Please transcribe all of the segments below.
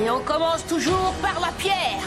Et on commence toujours par la pierre.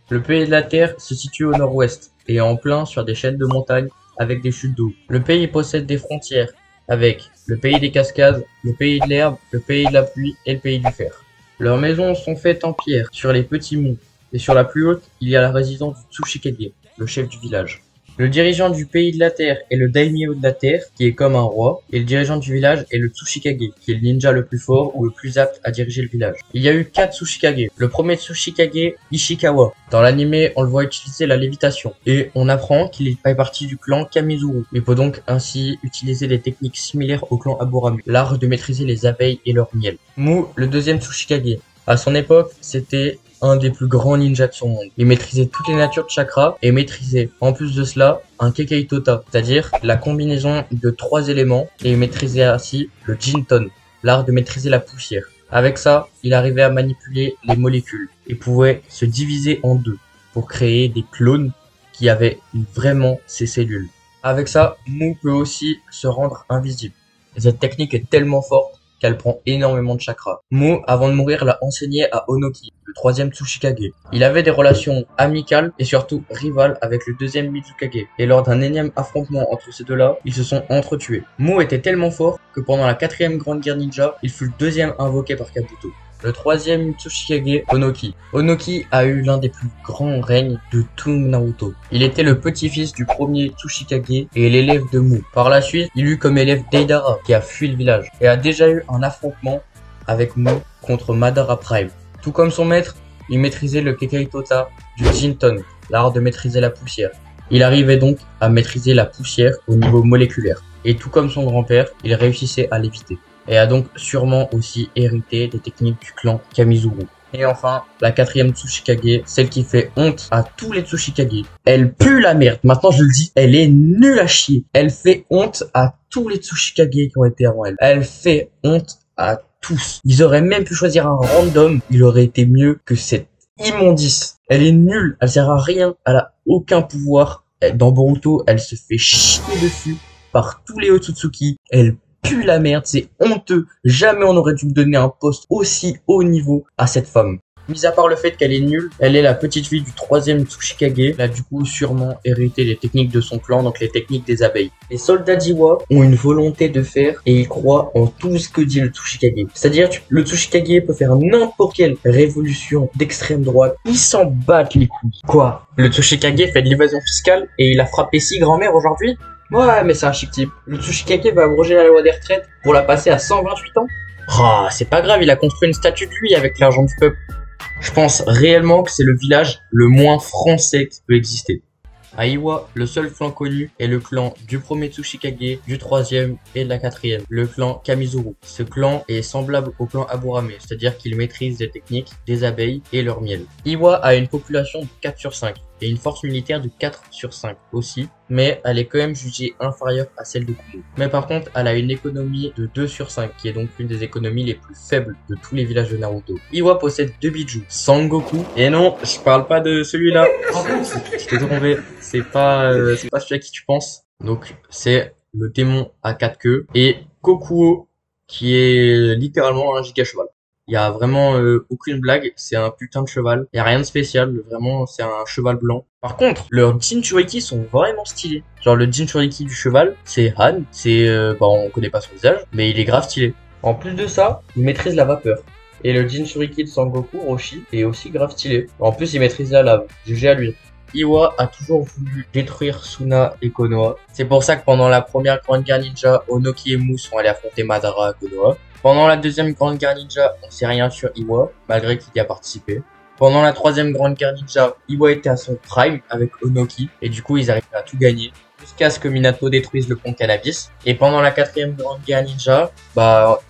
Le pays de la Terre se situe au nord-ouest et est en plein sur des chaînes de montagnes avec des chutes d'eau. Le pays possède des frontières avec le pays des cascades, le pays de l'herbe, le pays de la pluie et le pays du fer. Leurs maisons sont faites en pierre sur les petits monts et sur la plus haute, il y a la résidence du Tsuchikage, le chef du village. Le dirigeant du pays de la Terre est le daimyo de la Terre, qui est comme un roi, et le dirigeant du village est le Tsuchikage, qui est le ninja le plus fort ou le plus apte à diriger le village. Il y a eu 4 Tsuchikage. Le premier Tsuchikage, Ishikawa. Dans l'anime, on le voit utiliser la lévitation, et on apprend qu'il fait partie du clan Kamizuru. Il peut donc ainsi utiliser des techniques similaires au clan Aburame, l'art de maîtriser les abeilles et leur miel. Mu, le deuxième Tsuchikage. À son époque, c'était un des plus grands ninjas de son monde. Il maîtrisait toutes les natures de chakra et maîtrisait, en plus de cela, un Kekkei Tota, c'est-à-dire la combinaison de 3 éléments, et il maîtrisait ainsi le Jinton, l'art de maîtriser la poussière. Avec ça, il arrivait à manipuler les molécules et pouvait se diviser en deux pour créer des clones qui avaient vraiment ces cellules. Avec ça, Mu peut aussi se rendre invisible. Cette technique est tellement forte qu'elle prend énormément de chakra. Mu, avant de mourir, l'a enseigné à Onoki, le troisième Tsuchikage. Il avait des relations amicales et surtout rivales avec le deuxième Mizukage. Et lors d'un énième affrontement entre ces deux-là, ils se sont entretués. Mu était tellement fort que pendant la 4e grande guerre ninja, il fut le deuxième invoqué par Kabuto. Le troisième Tsuchikage, Onoki. Onoki a eu l'un des plus grands règnes de tout Naruto. Il était le petit-fils du premier Tsuchikage et l'élève de Mu. Par la suite, il eut comme élève Deidara, qui a fui le village, et a déjà eu un affrontement avec Mu contre Madara Prime. Tout comme son maître, il maîtrisait le Kekkei Tota du Jinton, l'art de maîtriser la poussière. Il arrivait donc à maîtriser la poussière au niveau moléculaire. Et tout comme son grand-père, il réussissait à l'éviter. Et a donc sûrement aussi hérité des techniques du clan Kamizuru. Et enfin, la 4e Tsuchikage, celle qui fait honte à tous les Tsuchikage. Elle pue la merde, maintenant je le dis, elle est nulle à chier. Elle fait honte à tous les Tsuchikage qui ont été avant elle. Elle fait honte à tous. Ils auraient même pu choisir un random, il aurait été mieux que cette immondice. Elle est nulle, elle sert à rien, elle a aucun pouvoir. Dans Boruto, elle se fait chier dessus par tous les Otsutsuki. Elle pue la merde, c'est honteux. Jamais on aurait dû me donner un poste aussi haut niveau à cette femme. Mis à part le fait qu'elle est nulle, elle est la petite fille du 3e Tsuchikage. Elle a du coup sûrement hérité les techniques de son clan, donc les techniques des abeilles. Les soldats d'Iwa ont une volonté de faire et ils croient en tout ce que dit le Tsuchikage. C'est-à-dire le Tsuchikage peut faire n'importe quelle révolution d'extrême droite. Ils s'en battent les couilles. Quoi? Le Tsuchikage fait de l'évasion fiscale et il a frappé 6 grands-mères aujourd'hui? Ouais, mais c'est un chic type. Le Tsuchikage va abroger la loi des retraites pour la passer à 128 ans. Ah, c'est pas grave, il a construit une statue de lui avec l'argent du peuple. Je pense réellement que c'est le village le moins français qui peut exister. À Iwa, le seul clan connu est le clan du premier Tsuchikage, du 3e et de la 4e, le clan Kamizuru. Ce clan est semblable au clan Aburame, c'est-à-dire qu'il maîtrise les techniques des abeilles et leur miel. Iwa a une population de 4 sur 5 et une force militaire de 4 sur 5 aussi, mais elle est quand même jugée inférieure à celle de Kumo. Mais par contre, elle a une économie de 2 sur 5, qui est donc l'une des économies les plus faibles de tous les villages de Naruto. Iwa possède 2 bijou, Sangoku, et non, je parle pas de celui-là. Je t'ai trompé, c'est pas celui à qui tu penses. Donc, c'est le démon à 4 queues, et Kokuo, qui est littéralement un giga cheval. Il y a vraiment aucune blague, c'est un putain de cheval. Il y a rien de spécial, vraiment c'est un cheval blanc. Par contre, leurs Jinchuriki sont vraiment stylés. Genre le Jinchuriki du cheval, c'est Han, on connaît pas son visage, mais il est grave stylé. En plus de ça, il maîtrise la vapeur. Et le Jinchuriki de Sangoku, Roshi, est aussi grave stylé. En plus, il maîtrise la lave. GG à lui. Iwa a toujours voulu détruire Suna et Konoha. C'est pour ça que pendant la première grande guerre ninja, Onoki et Mu sont allés affronter Madara à Konoha. Pendant la deuxième grande guerre ninja, on sait rien sur Iwa, malgré qu'il y a participé. Pendant la troisième grande guerre ninja, Iwa était à son prime avec Onoki, et du coup ils arrivaient à tout gagner, jusqu'à ce que Minato détruise le pont Cannabis. Et pendant la quatrième grande guerre ninja,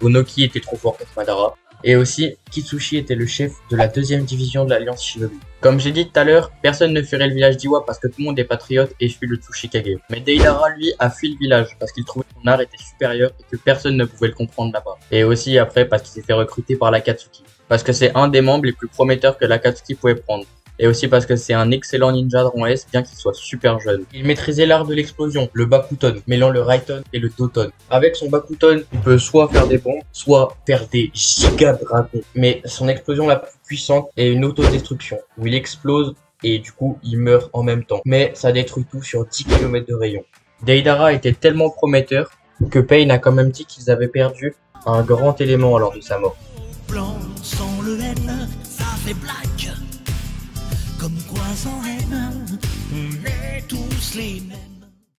Onoki était trop fort contre Madara. Et aussi, Kitsushi était le chef de la deuxième division de l'Alliance Shinobi. Comme j'ai dit tout à l'heure, personne ne fuirait le village d'Iwa parce que tout le monde est patriote et fuit le Tsuchikage. Mais Deidara, lui, a fui le village parce qu'il trouvait que son art était supérieur et que personne ne pouvait le comprendre là-bas. Et aussi après parce qu'il s'est fait recruter par l'Akatsuki. Parce que c'est un des membres les plus prometteurs que l'Akatsuki pouvait prendre. et aussi parce que c'est un excellent ninja Dragon S, bien qu'il soit super jeune. Il maîtrisait l'art de l'explosion, le Bakuton, mêlant le Raiton et le Doton. Avec son Bakuton, il peut soit faire des bombes, soit faire des giga dragons. Mais son explosion la plus puissante est une autodestruction, où il explose et du coup il meurt en même temps. Mais ça détruit tout sur 10 km de rayon. Deidara était tellement prometteur que Pain a quand même dit qu'ils avaient perdu un grand élément lors de sa mort. Blanc sans le N, ça fait black. Comme quoi sans haine, on est tous les mêmes.